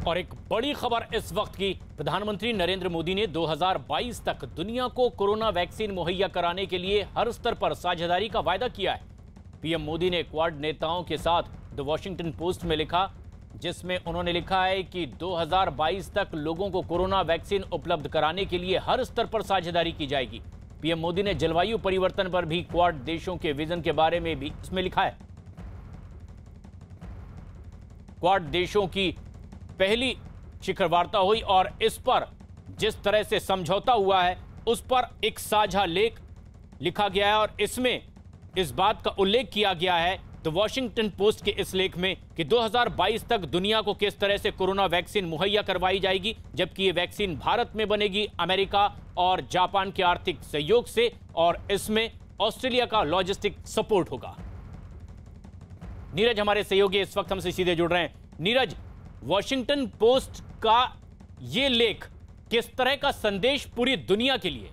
और एक बड़ी खबर इस वक्त की, प्रधानमंत्री नरेंद्र मोदी ने 2022 तक दुनिया को कोरोना वैक्सीन मुहैया कराने के लिए हर स्तर पर साझेदारी का वायदा किया है। पीएम मोदी ने क्वाड नेताओं के साथ द वॉशिंगटन पोस्ट में लिखा, जिसमें उन्होंने लिखा है कि 2022 तक लोगों को कोरोना वैक्सीन उपलब्ध कराने के लिए हर स्तर पर साझेदारी की जाएगी। पीएम मोदी ने जलवायु परिवर्तन पर भी क्वाड देशों के विजन के बारे में भी इसमें लिखा है। क्वाड देशों की पहली शिखर वार्ता हुई और इस पर जिस तरह से समझौता हुआ है उस पर एक साझा लेख लिखा गया है और इसमें इस बात का उल्लेख किया गया है द वॉशिंगटन पोस्ट के इस लेख में कि 2022 तक दुनिया को किस तरह से कोरोना वैक्सीन मुहैया करवाई जाएगी, जबकि ये वैक्सीन भारत में बनेगी अमेरिका और जापान के आर्थिक सहयोग से, और इसमें ऑस्ट्रेलिया का लॉजिस्टिक सपोर्ट होगा। नीरज हमारे सहयोगी इस वक्त हमसे सीधे जुड़ रहे हैं। नीरज, वॉशिंगटन पोस्ट का ये लेख किस तरह का संदेश पूरी दुनिया के लिए?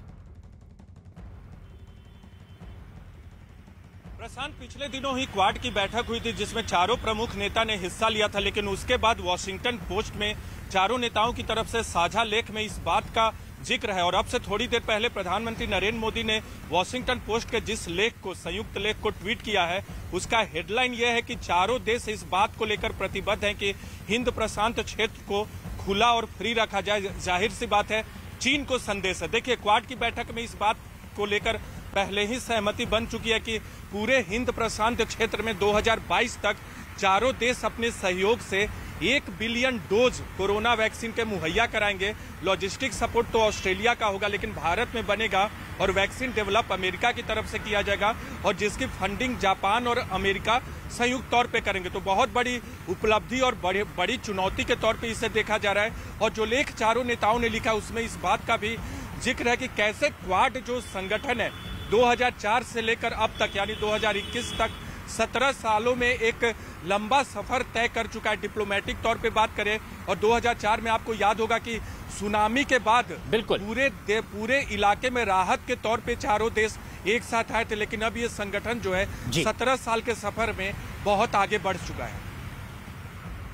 प्रशांत, पिछले दिनों ही क्वाड की बैठक हुई थी जिसमें चारों प्रमुख नेता ने हिस्सा लिया था, लेकिन उसके बाद वॉशिंगटन पोस्ट में चारों नेताओं की तरफ से साझा लेख में इस बात का जिक्र है। और अब से थोड़ी देर पहले प्रधानमंत्री नरेंद्र मोदी ने वॉशिंगटन पोस्ट के जिस लेख को, संयुक्त लेख को ट्वीट किया है, उसका हेडलाइन यह है कि चारों देश इस बात को लेकर प्रतिबद्ध हैं कि हिंद प्रशांत क्षेत्र को खुला और फ्री रखा जाए। जाहिर सी बात है, चीन को संदेश है। देखिए, क्वाड की बैठक में इस बात को लेकर पहले ही सहमति बन चुकी है कि पूरे हिंद प्रशांत क्षेत्र में 2022 तक चारों देश अपने सहयोग से 1 बिलियन डोज कोरोना वैक्सीन के मुहैया कराएंगे। लॉजिस्टिक सपोर्ट तो ऑस्ट्रेलिया का होगा, लेकिन भारत में बनेगा और वैक्सीन डेवलप अमेरिका की तरफ से किया जाएगा, और जिसकी फंडिंग जापान और अमेरिका संयुक्त तौर पे करेंगे। तो बहुत बड़ी उपलब्धि और बड़ी चुनौती के तौर पे इसे देखा जा रहा है। और जो लेख चारों नेताओं ने लिखा उसमें इस बात का भी जिक्र है कि कैसे क्वाड जो संगठन है 2004 से लेकर अब तक यानी 2021 तक 17 सालों में एक लंबा सफर तय कर चुका है। डिप्लोमेटिक तौर पे बात करें, और 2004 में आपको याद होगा कि सुनामी के बाद बिल्कुल पूरे इलाके में राहत के तौर पे चारों देश एक साथ आए थे, लेकिन अब ये संगठन जो है 17 साल के सफर में बहुत आगे बढ़ चुका है।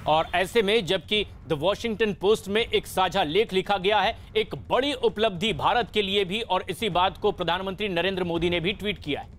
और ऐसे में जबकि द वॉशिंगटन पोस्ट में एक साझा लेख लिखा गया है, एक बड़ी उपलब्धि भारत के लिए भी, और इसी बात को प्रधानमंत्री नरेंद्र मोदी ने भी ट्वीट किया है।